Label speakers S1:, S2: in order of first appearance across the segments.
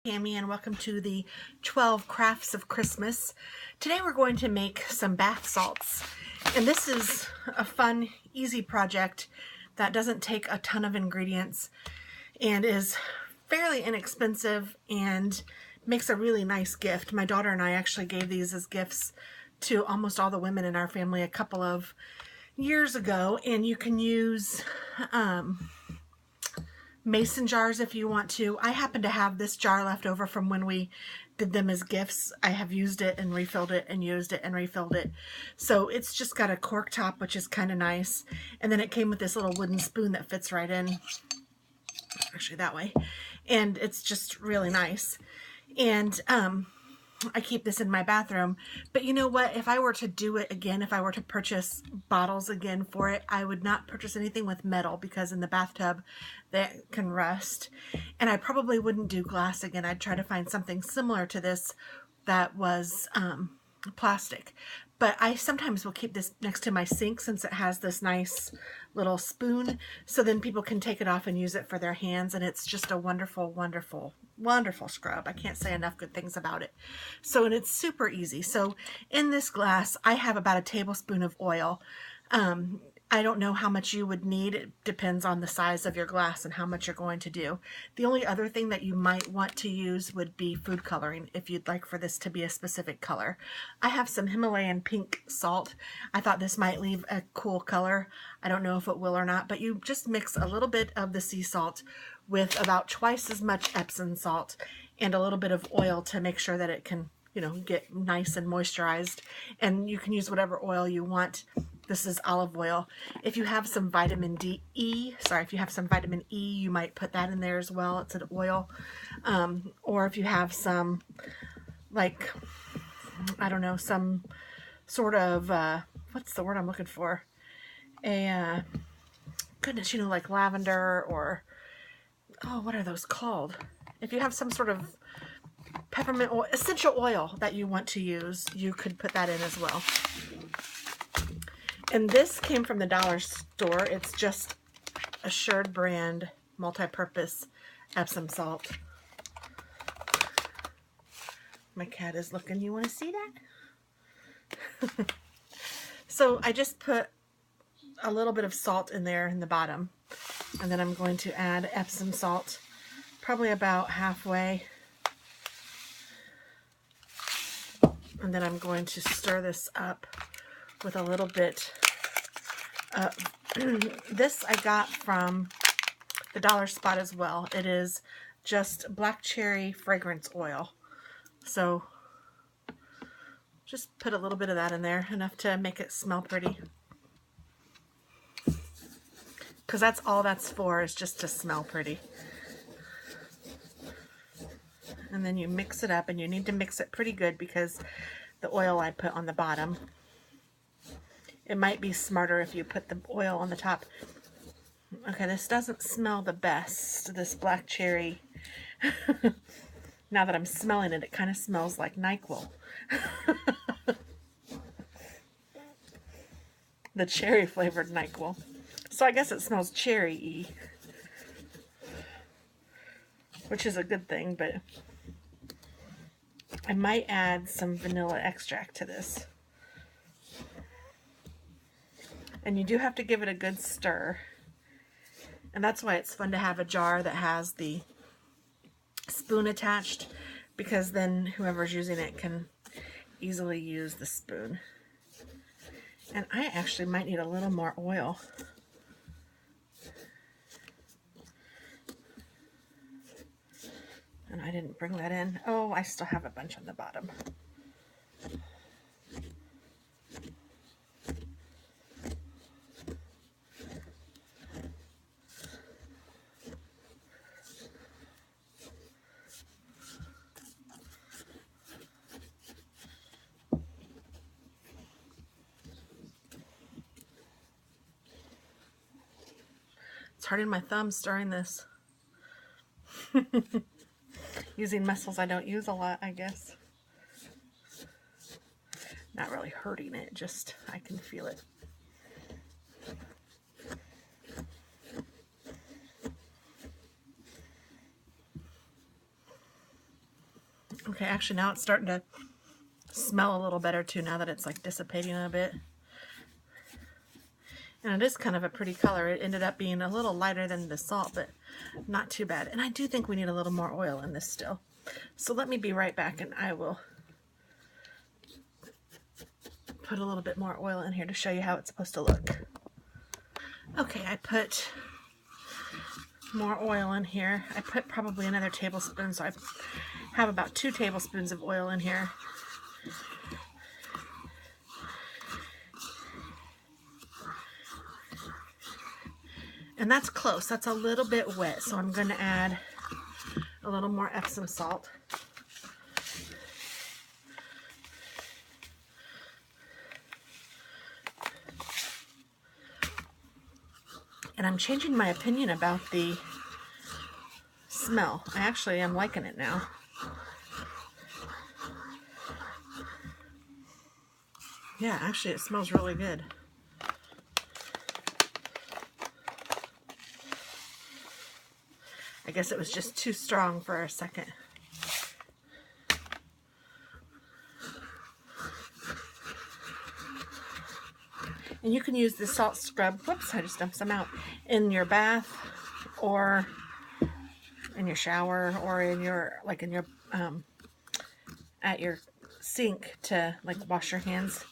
S1: Tammy, and welcome to the 12 Crafts of Christmas. Today we're going to make some bath salts, and this is a fun, easy project that doesn't take a ton of ingredients and is fairly inexpensive and makes a really nice gift. My daughter and I actually gave these as gifts to almost all the women in our family a couple of years ago, and you can use mason jars if you want to. I happen to have this jar left over from when we did them as gifts. I have used it and refilled it and used it and refilled it. So it's just got a cork top, which is kind of nice. And then it came with this little wooden spoon that fits right in. Actually that way. And it's just really nice. And I keep this in my bathroom, but you know what, if I were to do it again, if I were to purchase bottles again for it, I would not purchase anything with metal, because in the bathtub that can rust. And I probably wouldn't do glass again. I'd try to find something similar to this that was plastic. But I sometimes will keep this next to my sink since it has this nice little spoon, so then people can take it off and use it for their hands, and it's just a wonderful, wonderful, wonderful scrub. I can't say enough good things about it. So, and it's super easy. So in this glass, I have about a tablespoon of oil. I don't know how much you would need. It depends on the size of your glass and how much you're going to do. The only other thing that you might want to use would be food coloring if you'd like for this to be a specific color. I have some Himalayan pink salt. I thought this might leave a cool color. I don't know if it will or not, but you just mix a little bit of the sea salt with about twice as much Epsom salt and a little bit of oil to make sure that it can, you know, get nice and moisturized. And you can use whatever oil you want. This is olive oil. If you have some vitamin E, you might put that in there as well. It's an oil. Or if you have some, like, I don't know, some sort of, what's the word I'm looking for? Goodness, you know, like lavender or, oh, what are those called? If you have some sort of peppermint oil, essential oil that you want to use, you could put that in as well. And this came from the dollar store. It's just Assured brand multi-purpose Epsom salt. My cat is looking. You want to see that? So I just put a little bit of salt in there in the bottom. And then I'm going to add Epsom salt, probably about halfway. And then I'm going to stir this up with a little bit. This I got from the dollar spot as well. It is just black cherry fragrance oil. So just put a little bit of that in there, enough to make it smell pretty. Because that's all that's for, is just to smell pretty. And then you mix it up, and you need to mix it pretty good because the oil I put on the bottom. It might be smarter if you put the oil on the top. Okay, this doesn't smell the best, this black cherry. Now that I'm smelling it, it kind of smells like NyQuil. The cherry flavored NyQuil. So I guess it smells cherry-y, which is a good thing, but I might add some vanilla extract to this. And you do have to give it a good stir. And that's why it's fun to have a jar that has the spoon attached, because then whoever's using it can easily use the spoon. And I actually might need a little more oil. And I didn't bring that in. Oh, I still have a bunch on the bottom. It's hurting my thumb stirring this. Using muscles I don't use a lot, I guess. Not really hurting it, just I can feel it. Okay, actually now it's starting to smell a little better too, now that it's like dissipating a bit. And it is kind of a pretty color. It ended up being a little lighter than the salt, but not too bad. And I do think we need a little more oil in this still. So let me be right back, and I will put a little bit more oil in here to show you how it's supposed to look. Okay, I put more oil in here. I put probably another tablespoon, so I have about 2 tablespoons of oil in here. And that's close. That's a little bit wet, so I'm going to add a little more Epsom salt. And I'm changing my opinion about the smell. I actually am liking it now. Yeah, actually it smells really good. I guess it was just too strong for a second. And you can use the salt scrub, whoops, I just dumped some out, in your bath or in your shower or in your, like in your, at your sink to like wash your hands.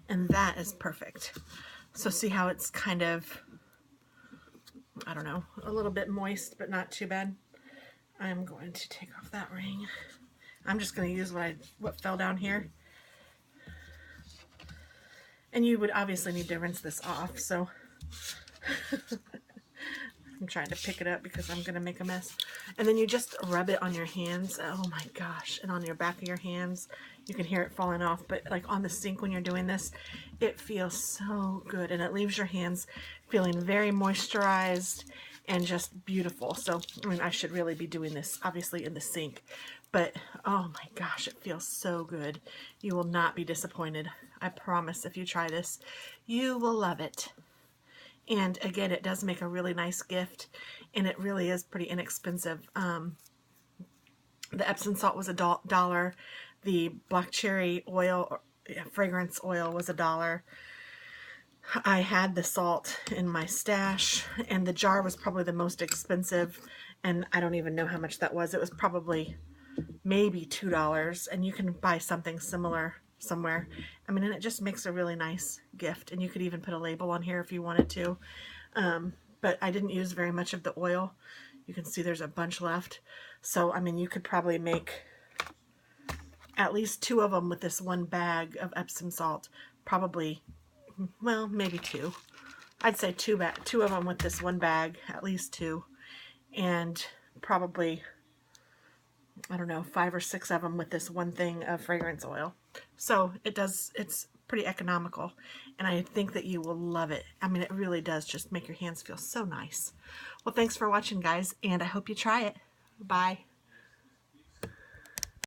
S1: And that is perfect. So see how it's kind of, I don't know, a little bit moist, but not too bad. I'm going to take off that ring. I'm just going to use what fell down here. And you would obviously need to rinse this off, so I'm trying to pick it up because I'm going to make a mess. And then you just rub it on your hands. Oh my gosh. And on your back of your hands. You can hear it falling off, but like on the sink when you're doing this, it feels so good. And it leaves your hands feeling very moisturized and just beautiful. So, I mean, I should really be doing this obviously in the sink, but oh my gosh, it feels so good. You will not be disappointed. I promise if you try this, you will love it. And again, it does make a really nice gift, and it really is pretty inexpensive. The Epsom salt was $1. The black cherry oil, fragrance oil, was $1. I had the salt in my stash, and the jar was probably the most expensive, and I don't even know how much that was. It was probably maybe $2, and you can buy something similar somewhere. I mean, and it just makes a really nice gift, and you could even put a label on here if you wanted to. But I didn't use very much of the oil. You can see there's a bunch left. So, I mean, you could probably make at least 2 of them with this one bag of Epsom salt. Probably, well, maybe 2. I'd say 2 of them with this one bag, at least 2. And probably, I don't know, 5 or 6 of them with this one thing of fragrance oil. So it's pretty economical, and I think that you will love it. I mean, it really does just make your hands feel so nice. Well, thanks for watching, guys, and I hope you try it. Bye.